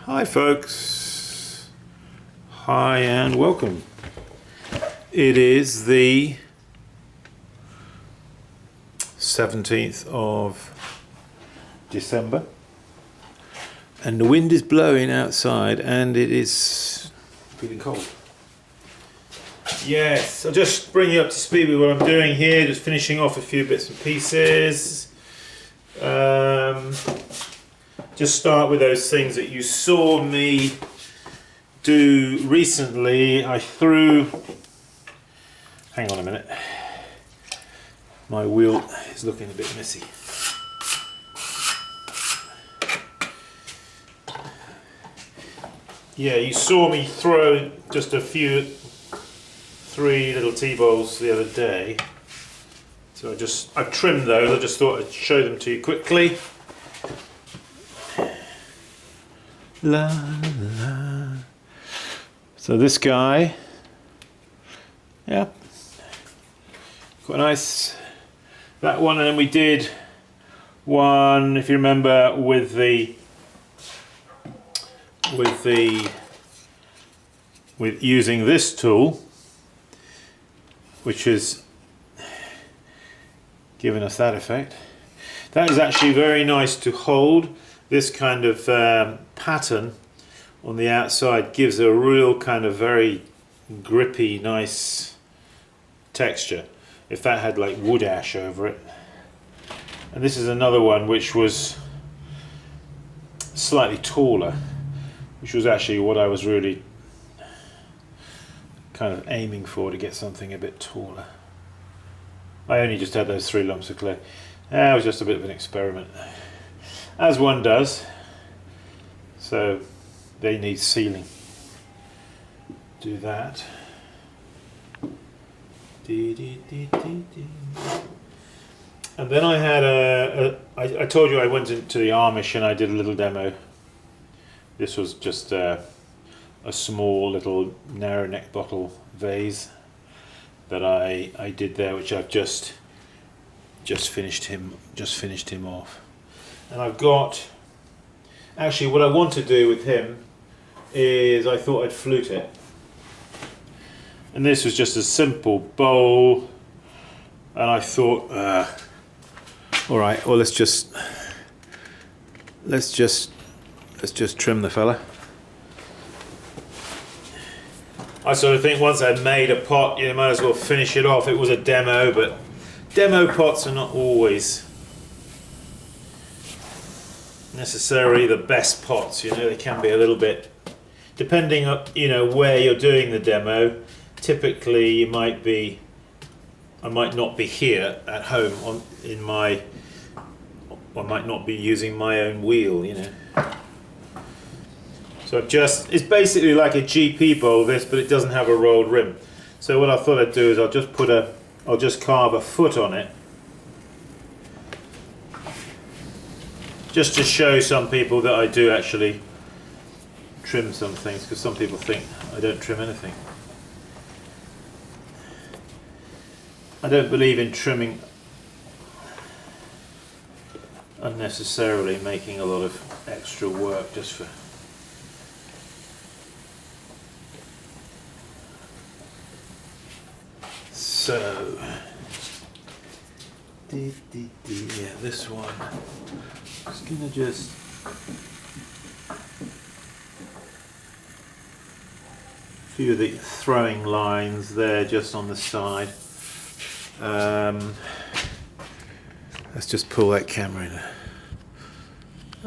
Hi folks, hi and welcome. It is the 17th of December and the wind is blowing outside and it is feeling cold. Yes, I'll just bring you up to speed with what I'm doing here, just finishing off a few bits and pieces. Just start with those things that you saw me do recently. I threw, hang on a minute, my wheel is looking a bit messy. Yeah, you saw me throw just three little tea bowls the other day. So I've trimmed those. I just thought I'd show them to you quickly. La la. So this guy, yeah, quite nice. That one, and then we did one, if you remember, with using this tool, which is giving us that effect. That is actually very nice to hold. This kind of pattern on the outside gives a real kind of very grippy, nice texture. If that had like wood ash over it. And this is another one which was slightly taller, which was actually what I was really kind of aiming for, to get something a bit taller. I only just had those 3 lumps of clay. It was just a bit of an experiment, as one does. So they need sealing. Do that. And then I had I told you I went into the Amish and I did a little demo. This was just a small little narrow neck bottle vase that I did there, which I've just finished him off. And I've got, actually what I want to do with him is I thought I'd flute it. And this was just a simple bowl, and I thought, all right, well let's just trim the fella. I sort of think once I'd made a pot, you might as well finish it off. It was a demo, but demo pots are not always necessarily the best pots. You know, they can be a little bit, depending on where you're doing the demo. Typically, I might not be here at home I might not be using my own wheel. So it's basically like a GP bowl, this, but it doesn't have a rolled rim. So what I thought I'd do is I'll just carve a foot on it, just to show some people that I do actually trim some things, because some people think I don't trim anything. I don't believe in trimming unnecessarily, making a lot of extra work just for. So, yeah, this one. Just gonna few of the throwing lines there, just on the side. Let's just pull that camera in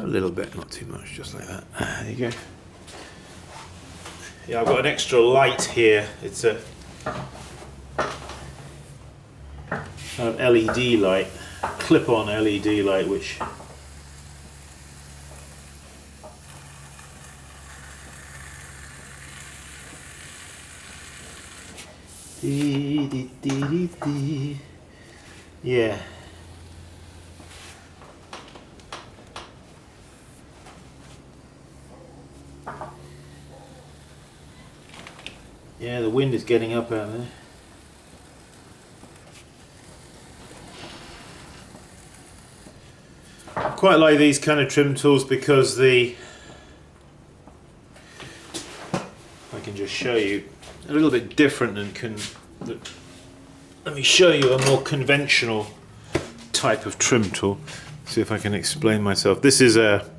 a little bit, not too much, just like that. There you go. Yeah, I've got an extra light here. It's a kind of LED light, clip-on LED light, which yeah. Yeah, the wind is getting up out there. quite like these kind of trim tools because if I can just show you, a little bit different than let me show you a more conventional type of trim tool. See if I can explain myself. This is a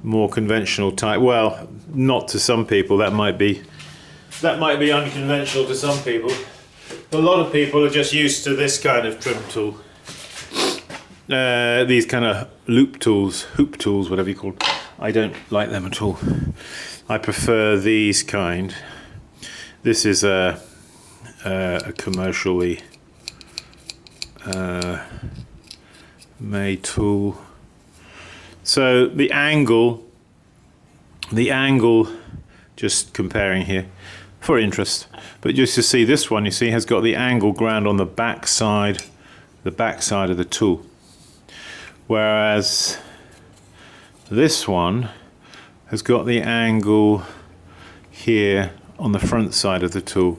more conventional type. Well, not to some people. That might be unconventional to some people. A lot of people are just used to this kind of trim tool. These kind of hoop tools, whatever you call them. I don't like them at all. I prefer these kind. This is a commercially made tool. So the angle, just comparing here for interest, but just to see, this one, you see, has got the angle ground on the back side of the tool, whereas this one has got the angle here on the front side of the tool.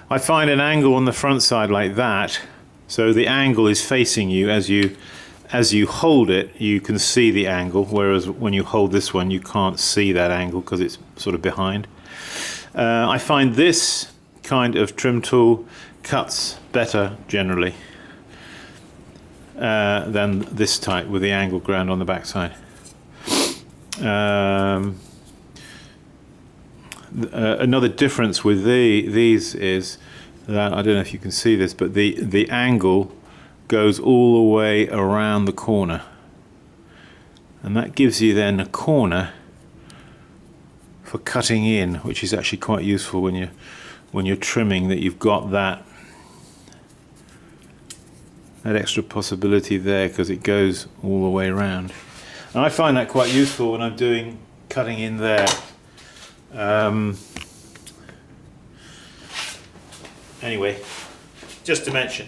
I find an angle on the front side like that, so the angle is facing you. As you hold it, you can see the angle, whereas when you hold this one, you can't see that angle because it's sort of behind. I find this kind of trim tool cuts better generally than this type with the angle ground on the back side. Another difference with these is that, I don't know if you can see this, but the angle goes all the way around the corner, and that gives you then a corner for cutting in, which is actually quite useful when you're trimming, that you've got that extra possibility there because it goes all the way around. And I find that quite useful when I'm doing cutting in there. Anyway, just to mention.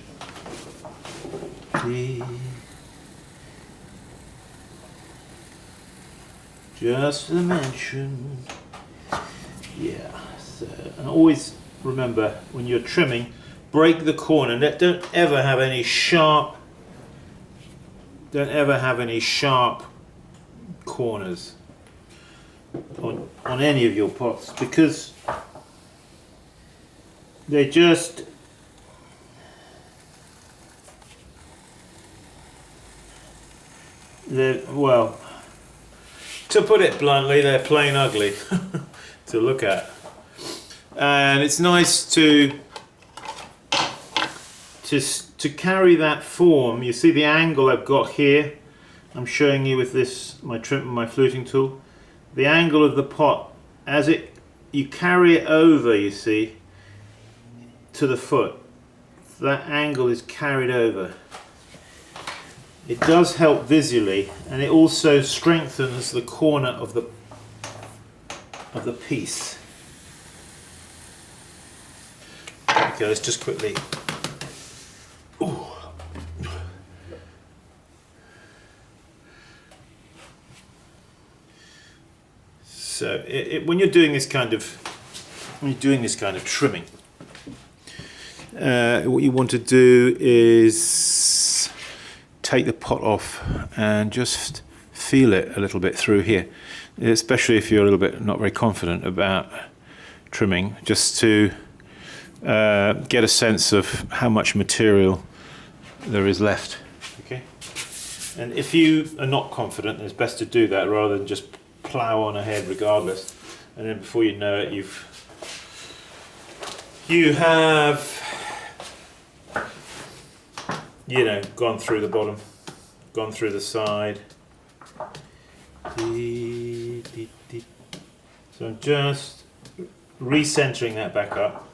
Just to mention. Yeah, so, and always remember when you're trimming, break the corner. Don't ever have any sharp corners on any of your pots, because they just well, to put it bluntly, they're plain ugly to look at. And it's nice to carry that form. You see the angle I've got here. I'm showing you with this my fluting tool. The angle of the pot, you carry it over, you see, to the foot. That angle is carried over. It does help visually, and it also strengthens the corner of the piece. Okay, let's just quickly. Ooh. So when you're doing this kind of trimming, what you want to do is take the pot off and just feel it a little bit through here, especially if you're a little bit not very confident about trimming, just to get a sense of how much material there is left. Okay, and if you are not confident, it's best to do that rather than just plow on ahead regardless, and then before you know it, you have gone through the bottom, gone through the side. So I'm just recentering that back up.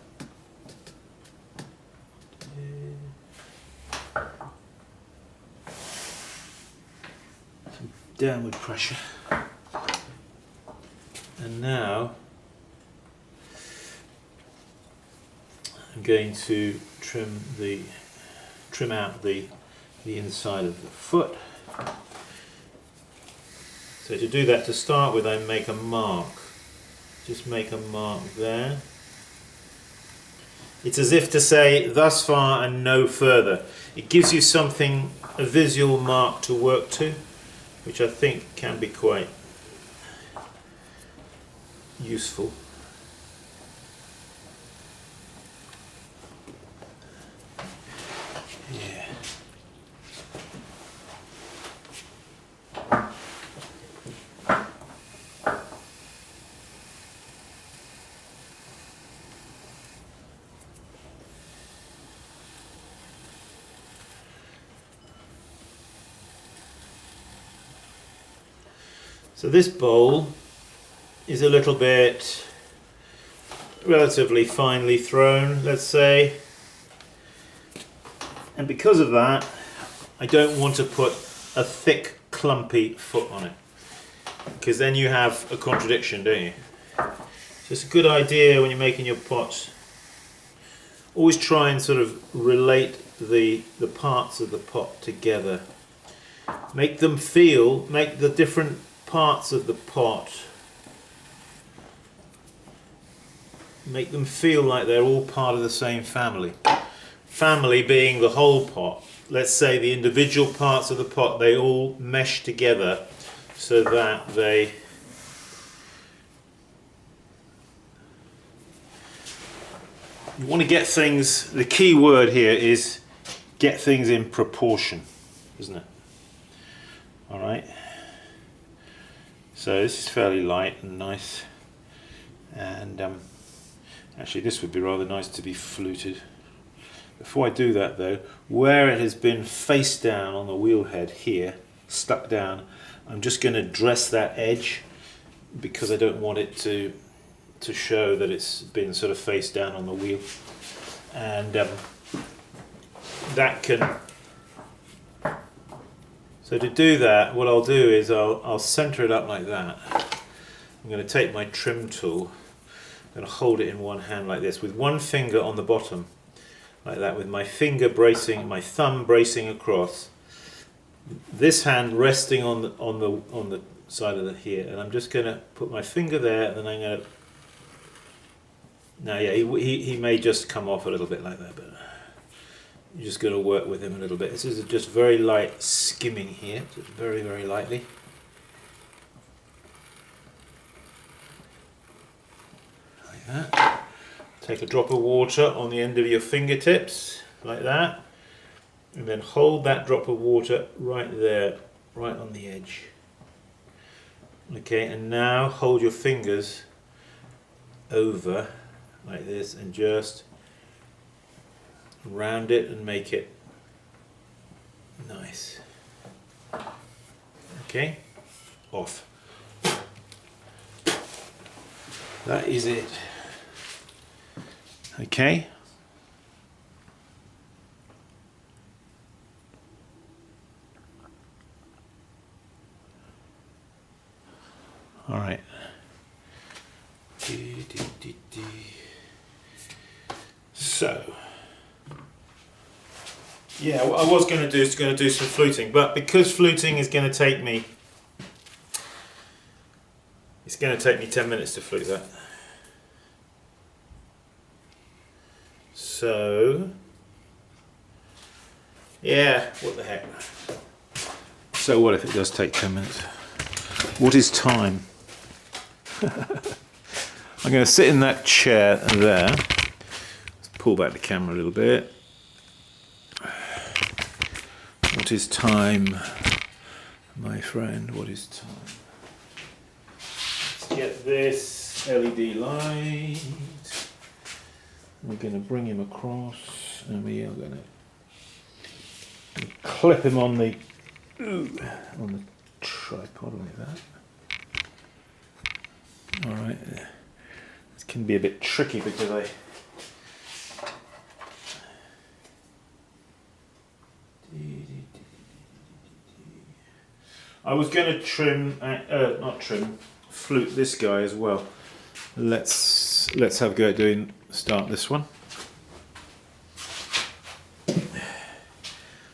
Some downward pressure. And now I'm going to trim out the inside of the foot. So to do that, to start with, I make a mark. Just make a mark there. It's as if to say, thus far and no further. It gives you something, a visual mark to work to. which I think can be quite useful. Yeah. So this bowl is a little bit relatively finely thrown, let's say, and because of that I don't want to put a thick clumpy foot on it, because then you have a contradiction, don't you? So it's a good idea when you're making your pots, always try and sort of relate the parts of the pot together. Make them feel, make the different parts of the pot, make them feel like they're all part of the same family. Family being the whole pot. Let's say the individual parts of the pot, they all mesh together so that they you want to get things, the key word here is get things in proportion, isn't it? Alright. So this is fairly light and nice, and actually this would be rather nice to be fluted. Before I do that though, where it has been face down on the wheel head here, stuck down, I'm just going to dress that edge because I don't want it to show that it's been sort of face down on the wheel, and that can. So to do that, what I'll do is I'll center it up like that. I'm going to take my trim tool, I'm going to hold it in one hand like this, with one finger on the bottom, like that, with my finger bracing, my thumb bracing across, this hand resting on the side of the here, and I'm just going to put my finger there, and then I'm going to. Now, yeah, he may just come off a little bit like that, but you're just going to work with him a little bit. This is just very light skimming here, just very, very lightly. Like that. Take a drop of water on the end of your fingertips, like that, and then hold that drop of water right there, right on the edge. Okay, and now hold your fingers over like this and just round it and make it nice. Okay, off. That is it. Okay. All right. So, yeah, what I was going to do is going to do some fluting, but because fluting is going to take me, it's going to take me 10 minutes to flute that. So, yeah, what the heck. So what if it does take 10 minutes? What is time? I'm going to sit in that chair there. Let's pull back the camera a little bit. What is time, my friend? What is time? Let's get this LED light. We're going to bring him across, and we are going to clip him on the tripod like that. Alright, this can be a bit tricky because I was going to flute this guy as well. Let's have a go at start this one.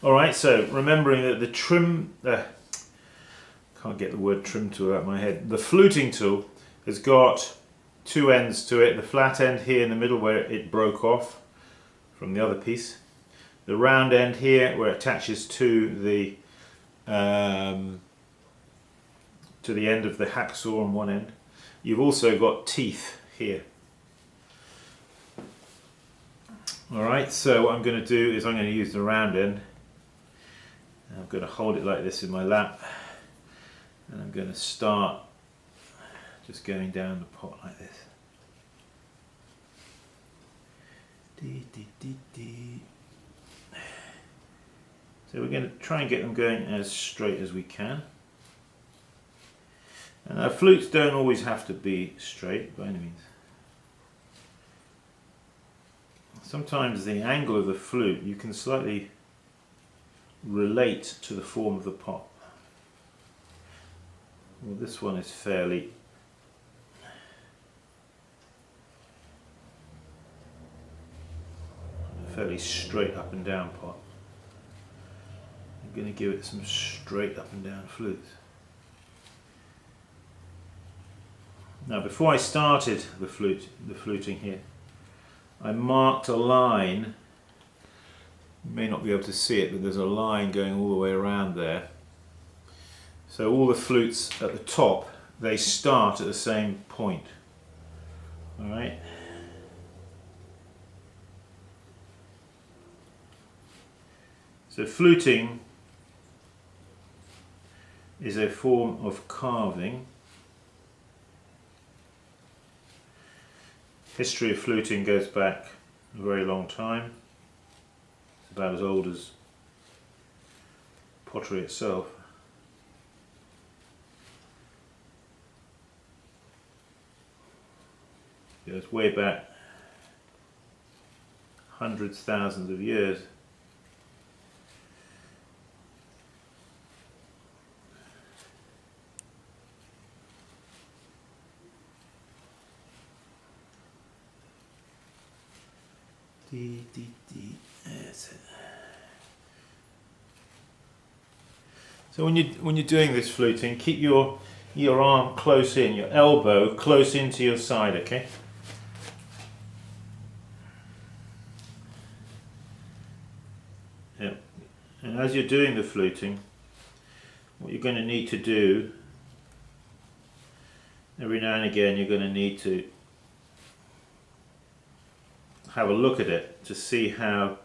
Alright, so remembering that the trim, can't get the word trim tool out of my head, the fluting tool has got two ends to it, the flat end here in the middle where it broke off from the other piece, the round end here where it attaches to the to the end of the hacksaw on one end. You've also got teeth here. Alright, so what I'm going to do is I'm going to use the round end. I'm going to hold it like this in my lap, and I'm going to start just going down the pot like this. So we're going to try and get them going as straight as we can. And our flutes don't always have to be straight by any means. Sometimes the angle of the flute you can slightly relate to the form of the pot. Well, this one is fairly straight up and down pot. I'm going to give it some straight up and down flutes. Now, before I started the fluting here, I marked a line. You may not be able to see it, but there's a line going all the way around there. So all the flutes at the top, they start at the same point. All right. So fluting is a form of carving. History of fluting goes back a very long time. It's about as old as pottery itself. It goes way back hundreds, thousands of years. That's it. So when you're doing this fluting, keep your arm close in, your elbow close into your side, okay? Yeah. And as you're doing the fluting, what you're going to need to do, every now and again you're going to need to have a look at it to see how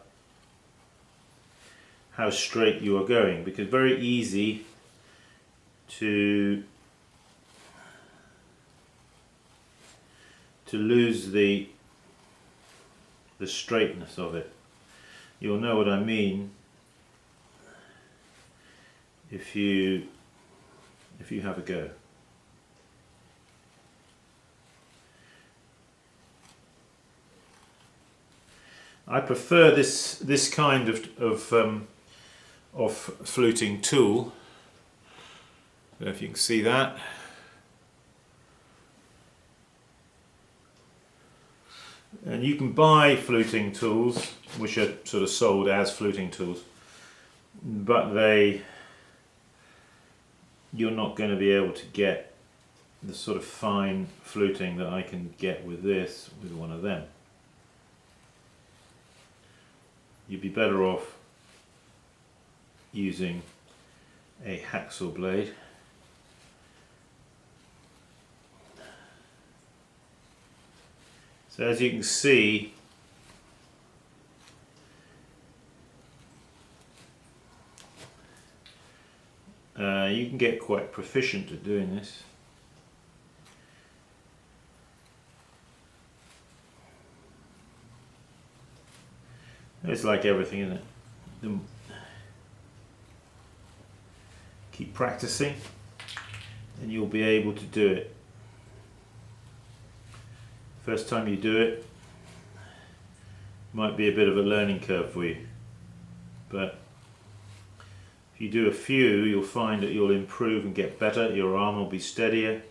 straight you are going, because it's very easy to lose the straightness of it. You'll know what I mean if you have a go. I prefer this kind of fluting tool. I don't know if you can see that. And you can buy fluting tools which are sort of sold as fluting tools, but you're not going to be able to get the sort of fine fluting that I can get with one of them. You'd be better off using a hacksaw blade. So as you can see, you can get quite proficient at doing this. It's like everything, isn't it? Keep practicing and you'll be able to do it. First time you do it might be a bit of a learning curve for you, but if you do a few, you'll find that you'll improve and get better. Your arm will be steadier,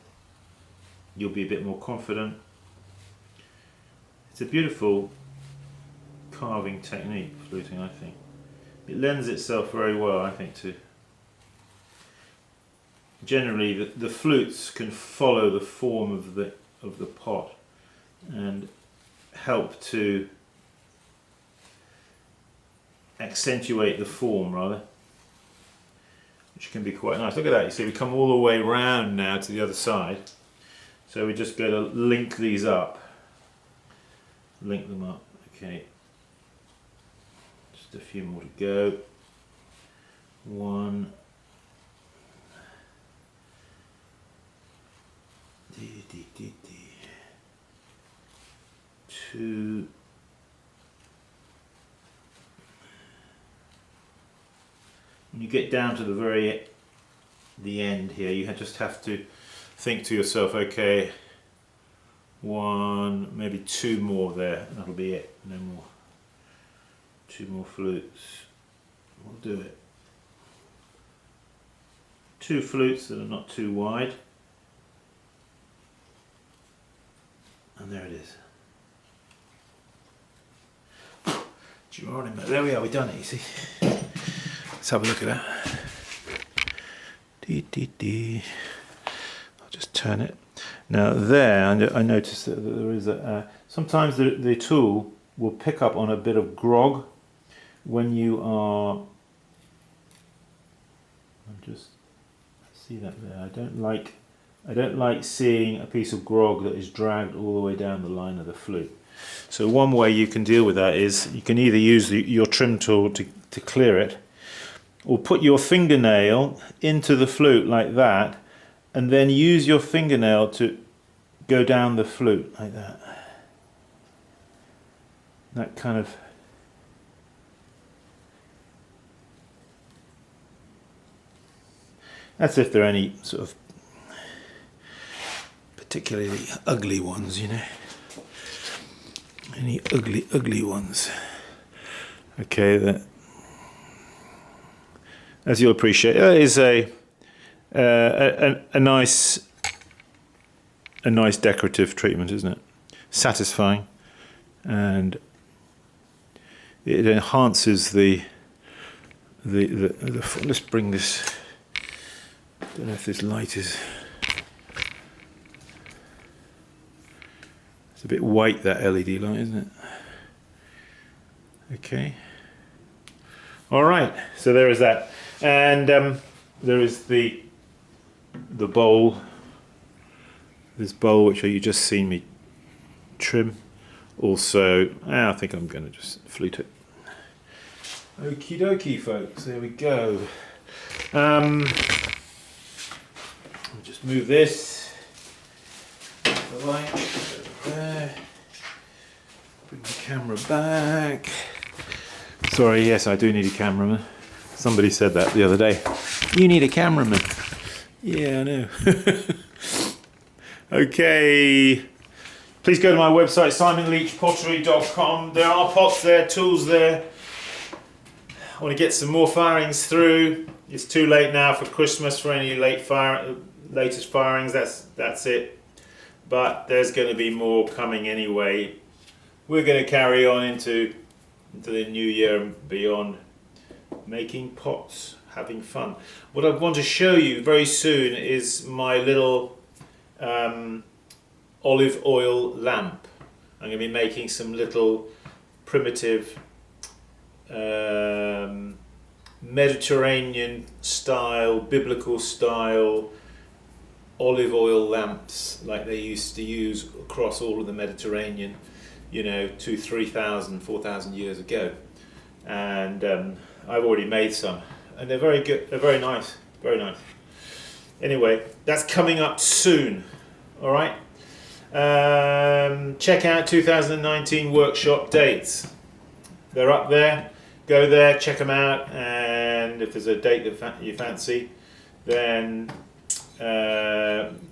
you'll be a bit more confident. It's a beautiful carving technique, fluting, I think. It lends itself very well, I think, to generally the flutes can follow the form of the pot and help to accentuate the form rather which can be quite nice. Look at that, you see we come all the way round now to the other side. So we just go to link these up. Link them up, okay. Just a few more to go. 1. 2. When you get down to the end here, you just have to think to yourself, okay, 1, maybe 2 more there, and that'll be it. No more. 2 more flutes. We'll do it. 2 flutes that are not too wide. And there it is. There we are, we've done it, you see. Let's have a look at that. I'll just turn it. Now there, I noticed that there is sometimes the tool will pick up on a bit of grog when you are, see that there, I don't like seeing a piece of grog that is dragged all the way down the line of the flute. So one way you can deal with that is you can either use your trim tool to clear it, or put your fingernail into the flute like that, and then use your fingernail to go down the flute like that. That kind of... That's if there are any sort of particularly ugly ones, you know. Any ugly ones. Okay, that, as you'll appreciate, that is a nice decorative treatment, isn't it? Satisfying, and it enhances the let's bring this. I don't know if this light is. It's a bit white, that LED light, isn't it? Okay. All right. So there is that, and there is the bowl. This bowl, which you just seen me trim. Also, I think I'm going to just flute it. Okie dokie, folks. There we go. I'll just move this. The light over there. Bring the camera back. Sorry, yes, I do need a cameraman. Somebody said that the other day. You need a cameraman. Yeah, I know. Okay. Please go to my website, simonleachpottery.com. There are pots there, tools there. I want to get some more firings through. It's too late now for Christmas for any latest firings. That's it. But there's going to be more coming anyway. We're going to carry on into the new year and beyond, making pots, having fun. What I want to show you very soon is my little olive oil lamp. I'm going to be making some little primitive Mediterranean style, biblical style olive oil lamps like they used to use across all of the Mediterranean, you know, 2,000, 3,000, 4,000 years ago. And I've already made some, and they're very good. They're very nice, very nice. Anyway, that's coming up soon. All right. Check out 2019 workshop dates. They're up there. Go there, check them out, and if there's a date that you fancy, then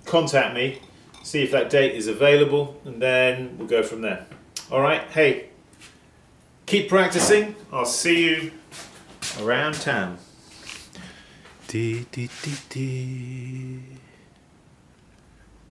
contact me, see if that date is available, and then we'll go from there. All right. Hey, keep practicing. I'll see you around town. Dee, dee, dee, dee.